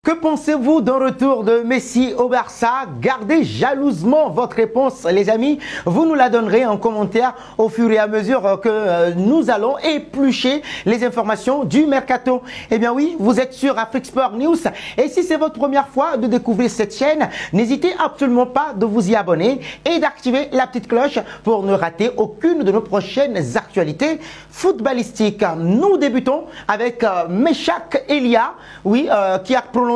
Que pensez-vous d'un retour de Messi au Barça? Gardez jalousement votre réponse, les amis. Vous nous la donnerez en commentaire au fur et à mesure que nous allons éplucher les informations du Mercato. Eh bien oui, vous êtes sur Afrique Sport News. Et si c'est votre première fois de découvrir cette chaîne, n'hésitez absolument pas de vous y abonner et d'activer la petite cloche pour ne rater aucune de nos prochaines actualités footballistiques. Nous débutons avec Meshak Elia, oui, qui a prolongé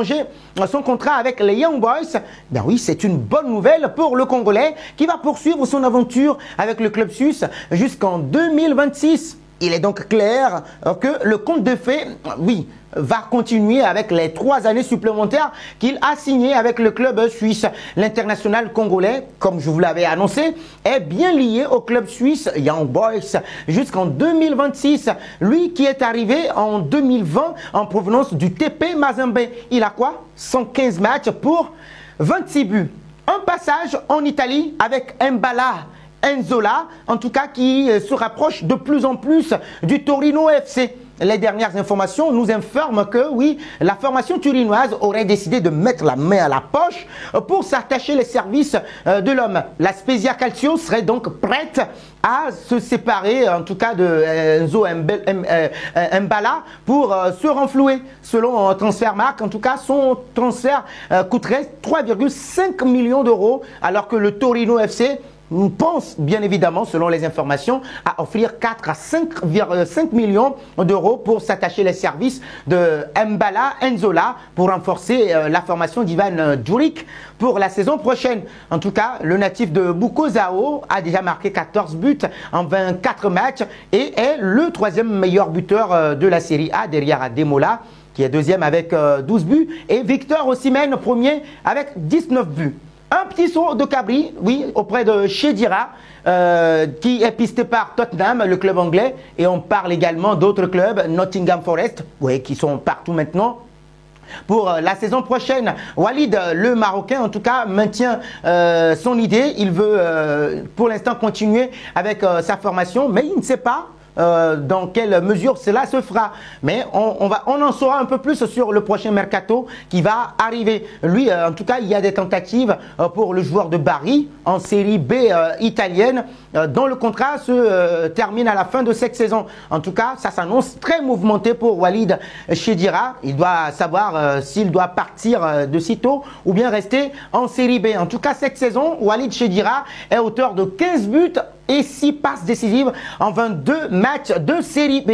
son contrat avec les Young Boys. Ben oui, c'est une bonne nouvelle pour le Congolais qui va poursuivre son aventure avec le club suisse jusqu'en 2026. Il est donc clair que le conte de fées, oui, va continuer avec les 3 années supplémentaires qu'il a signées avec le club suisse. L'international congolais, comme je vous l'avais annoncé, est bien lié au club suisse Young Boys jusqu'en 2026. Lui qui est arrivé en 2020 en provenance du TP Mazembe. Il a quoi? 115 matchs pour 26 buts. Un passage en Italie avec Mbala Nzola, en tout cas qui se rapproche de plus en plus du Torino FC. Les dernières informations nous informent que oui, la formation turinoise aurait décidé de mettre la main à la poche pour s'attacher les services de l'homme. La Spezia Calcio serait donc prête à se séparer, en tout cas de Enzo Mbala, pour se renflouer. Selon Transfermarkt, en tout cas, son transfert coûterait 3,5 millions d'euros, alors que le Torino FC pense bien évidemment, selon les informations, à offrir 4 à 5,5 millions d'euros pour s'attacher les services de Mbala Nzola pour renforcer la formation d'Ivan Djuric pour la saison prochaine. En tout cas, le natif de Bukozao a déjà marqué 14 buts en 24 matchs et est le 3e meilleur buteur de la Série A derrière Ademola, qui est 2e avec 12 buts, et Victor Osimhen, 1er avec 19 buts. Un petit saut de cabri, oui, auprès de Chedira, qui est pisté par Tottenham, le club anglais. Et on parle également d'autres clubs, Nottingham Forest, oui, qui sont partout maintenant. Pour la saison prochaine, Walid, le Marocain, en tout cas, maintient son idée. Il veut pour l'instant continuer avec sa formation, mais il ne sait pas dans quelle mesure cela se fera. Mais on en saura un peu plus sur le prochain mercato qui va arriver. Lui, en tout cas, il y a des tentatives pour le joueur de Bari en série B italienne, dont le contrat se termine à la fin de cette saison. En tout cas, ça s'annonce très mouvementé pour Walid Chedira. Il doit savoir s'il doit partir de sitôt ou bien rester en série B. En tout cas, cette saison, Walid Chedira est auteur de 15 buts et 6 passes décisives en 22 matchs de série B.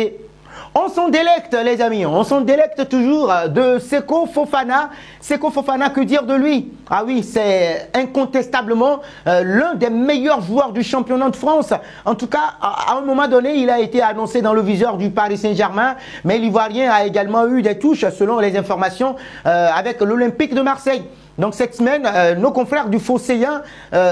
On s'en délecte, les amis, on s'en délecte toujours de Seko Fofana. Seko Fofana, que dire de lui? Ah oui, c'est incontestablement l'un des meilleurs joueurs du championnat de France. En tout cas, à un moment donné, il a été annoncé dans le viseur du Paris Saint-Germain, mais l'Ivoirien a également eu des touches, selon les informations, avec l'Olympique de Marseille. Donc cette semaine, nos confrères du Phocéen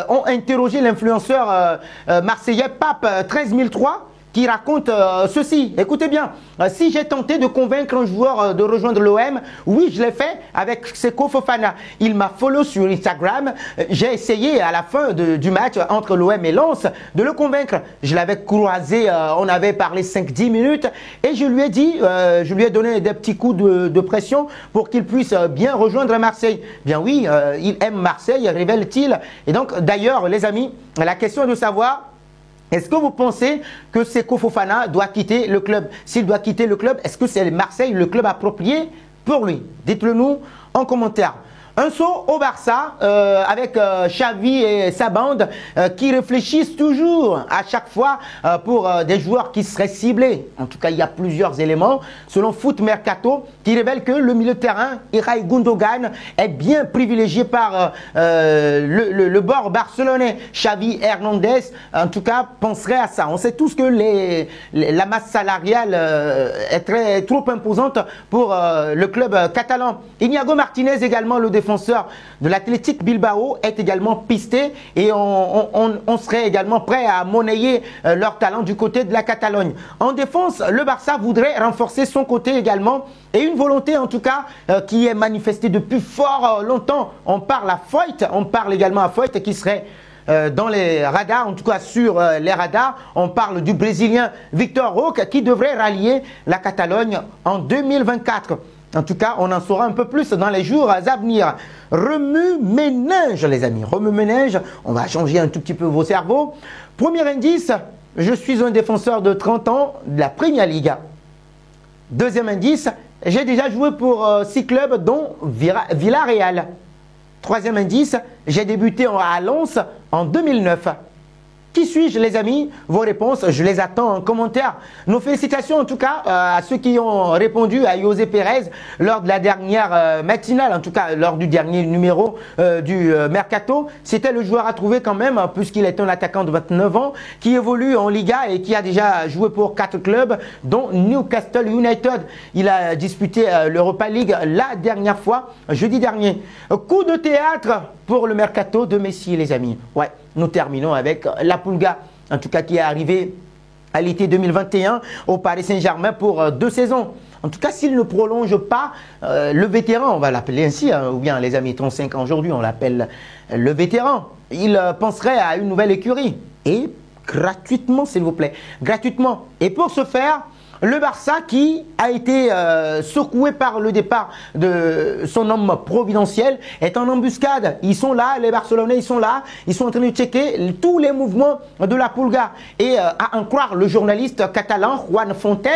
ont interrogé l'influenceur marseillais Pape 13003 qui raconte ceci. Écoutez bien, si j'ai tenté de convaincre un joueur de rejoindre l'OM, oui, je l'ai fait avec Seko Fofana. Il m'a follow sur Instagram. J'ai essayé à la fin du match entre l'OM et Lens de le convaincre. Je l'avais croisé, on avait parlé 5-10 minutes et je lui ai dit, je lui ai donné des petits coups de pression pour qu'il puisse bien rejoindre Marseille. Bien oui, il aime Marseille, révèle-t-il. Et donc d'ailleurs, les amis, la question est de savoir, est-ce que vous pensez que Seko Fofana doit quitter le club? S'il doit quitter le club, est-ce que c'est Marseille le club approprié pour lui? Dites-le nous en commentaire. Un saut au Barça avec Xavi et sa bande qui réfléchissent toujours à chaque fois pour des joueurs qui seraient ciblés. En tout cas, il y a plusieurs éléments. Selon Foot Mercato, qui révèle que le milieu de terrain, Ilkay Gundogan, est bien privilégié par le bord barcelonais. Xavi Hernandez, en tout cas, penserait à ça. On sait tous que la masse salariale est trop imposante pour le club catalan. Iñigo Martinez également, le défenseur de l'Athletic Bilbao, est également pisté et on serait également prêt à monnayer leur talent du côté de la Catalogne. En défense, le Barça voudrait renforcer son côté également et une volonté en tout cas qui est manifestée depuis fort longtemps. On parle également à Foyt qui serait dans les radars, en tout cas sur les radars. On parle du Brésilien Victor Roque qui devrait rallier la Catalogne en 2024. En tout cas, on en saura un peu plus dans les jours à venir. Remue-ménage, les amis. Remue-ménage, on va changer un tout petit peu vos cerveaux. Premier indice, je suis un défenseur de 30 ans de la Premier League. Deuxième indice, j'ai déjà joué pour 6 clubs dont Villarreal. Troisième indice, j'ai débuté à Lens en 2009. Qui suis-je, les amis? Vos réponses, je les attends en commentaire. Nos félicitations en tout cas à ceux qui ont répondu à José Pérez lors de la dernière matinale, en tout cas lors du dernier numéro du Mercato. C'était le joueur à trouver quand même, puisqu'il est un attaquant de 29 ans qui évolue en Liga et qui a déjà joué pour 4 clubs, dont Newcastle United. Il a disputé l'Europa League la dernière fois, jeudi dernier. Coup de théâtre pour le Mercato de Messi, les amis. Ouais. Nous terminons avec la Pulga, en tout cas qui est arrivé à l'été 2021 au Paris Saint-Germain pour 2 saisons. En tout cas, s'il ne prolonge pas le vétéran, on va l'appeler ainsi, hein, ou bien les amis 35 ans aujourd'hui, on l'appelle le vétéran, il penserait à une nouvelle écurie. Et gratuitement, s'il vous plaît, gratuitement. Et pour ce faire, le Barça qui a été secoué par le départ de son homme providentiel est en embuscade. Ils sont là, les Barcelonais, ils sont là. Ils sont en train de checker tous les mouvements de la Pulga. Et à en croire le journaliste catalan Juan Fontes,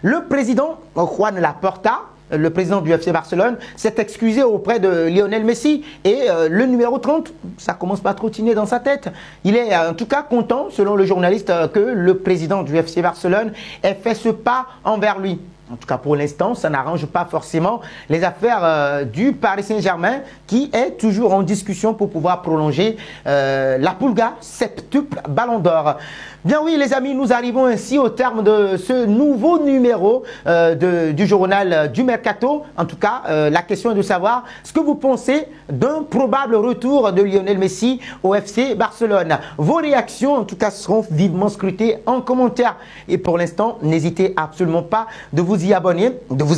le président Juan Laporta, le président du FC Barcelone, s'est excusé auprès de Lionel Messi et le numéro 30, ça commence pas à trottiner dans sa tête. Il est en tout cas content, selon le journaliste, que le président du FC Barcelone ait fait ce pas envers lui. En tout cas, pour l'instant, ça n'arrange pas forcément les affaires du Paris Saint-Germain qui est toujours en discussion pour pouvoir prolonger la Pulga, septuple Ballon d'Or. Bien oui, les amis, nous arrivons ainsi au terme de ce nouveau numéro du journal du Mercato. En tout cas, la question est de savoir ce que vous pensez d'un probable retour de Lionel Messi au FC Barcelone. Vos réactions, en tout cas, seront vivement scrutées en commentaire. Et pour l'instant, n'hésitez absolument pas de vous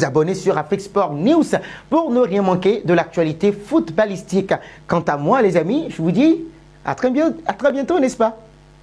abonner sur Afrique Sport News pour ne rien manquer de l'actualité footballistique. Quant à moi, les amis, je vous dis à très bientôt, n'est-ce pas?